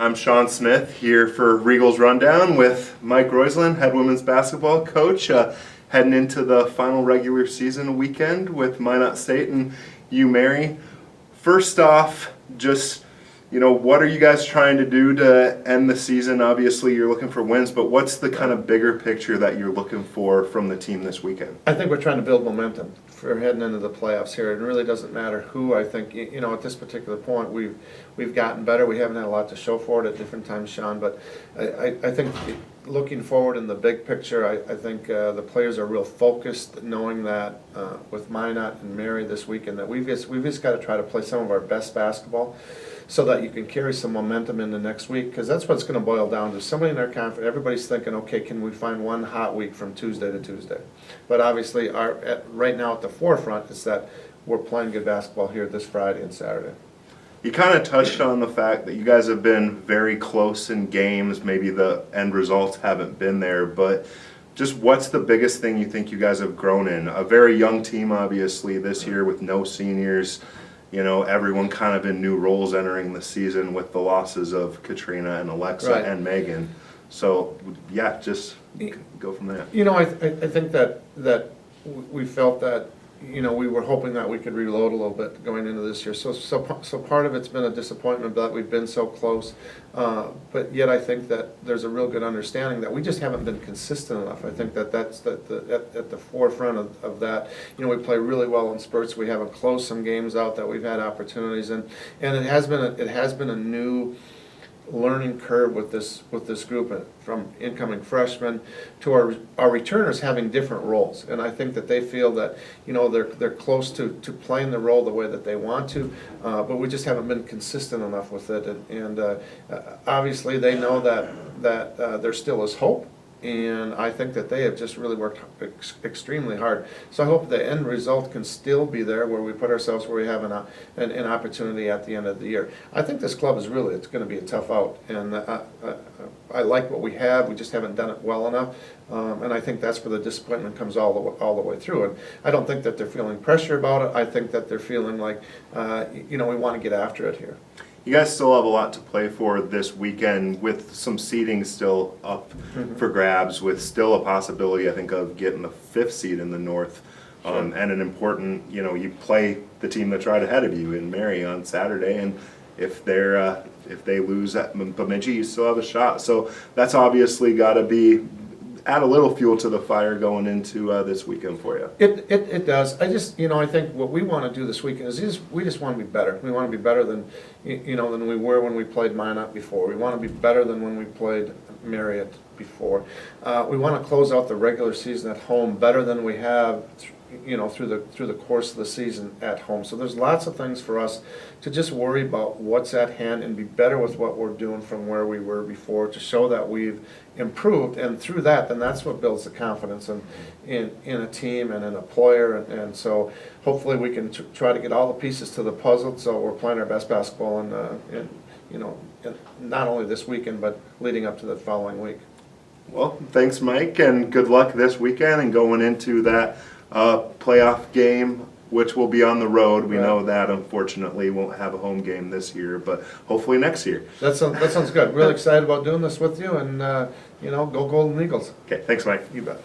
I'm Shawn Smith here for Regal's Rundown with Mike Roysland, head women's basketball coach, heading into the final regular season weekend with Minot State and UMary. First off, just, what are you guys trying to do to end the season? Obviously, you're looking for wins, but what's the kind of bigger picture that you're looking for from the team this weekend? I think we're trying to build momentum for heading into the playoffs here. It really doesn't matter who. I think, at this particular point, we've gotten better. We haven't had a lot to show for it at different times, Shawn, but I think looking forward in the big picture, I think the players are real focused, knowing that with Minot and Mary this weekend, that we've just got to try to play some of our best basketball so that you can carry some momentum into next week, because that's what it's going to boil down to. Somebody in their conference, everybody's thinking, okay, can we find one hot week from Tuesday to Tuesday? But obviously, right now at the forefront is that we're playing good basketball here this Friday and Saturday. You kind of touched on the fact that you guys have been very close in games. Maybe the end results haven't been there, but just what's the biggest thing you think you guys have grown in? A very young team, obviously, this year with no seniors. Everyone kind of in new roles entering the season with the losses of Katrina and Alexa Right. and Megan. So, yeah, just go from there. I think that we felt that we were hoping that we could reload a little bit going into this year. So part of it's been a disappointment that we've been so close, but yet I think that there's a real good understanding that we just haven't been consistent enough. I think that's at the forefront of that. We play really well in spurts. We haven't closed some games out that we've had opportunities, and it has been a new learning curve with this group, from incoming freshmen to our returners having different roles, and I think that they feel that they're close to playing the role the way that they want to, but we just haven't been consistent enough with it, and obviously they know that there still is hope. And I think that they have just really worked extremely hard. So I hope the end result can still be there, where we put ourselves where we have an opportunity at the end of the year. I think this club it's going to be a tough out, and I like what we have. We just haven't done it well enough, and I think that's where the disappointment comes all the way through. And I don't think that they're feeling pressure about it. I think that they're feeling like we want to get after it here. You guys still have a lot to play for this weekend, with some seeding still up for grabs, with still a possibility, I think, of getting the 5th seed in the North. Sure. And an important, you play the team that's right ahead of you in Mary on Saturday, and if they lose at Bemidji, you still have a shot. So that's obviously got to add a little fuel to the fire going into this weekend for you. It does. I think what we want to do this weekend is we just want to be better. We want to be better than than we were when we played Minot before. We want to be better than when we played Marriott before. We want to close out the regular season at home better than we have through the course of the season at home. So there's lots of things for us to just worry about what's at hand and be better with what we're doing from where we were before, to show that we've improved, and through that, then that's what builds the confidence in a team and in a player, and so hopefully we can try to get all the pieces to the puzzle, so we're playing our best basketball in not only this weekend but leading up to the following week. Well, thanks, Mike, and good luck this weekend and going into that playoff game, which will be on the road. We know that, unfortunately, won't have a home game this year, but hopefully next year. That sounds good. Really excited about doing this with you, and go Golden Eagles. Okay, thanks, Mike. You bet.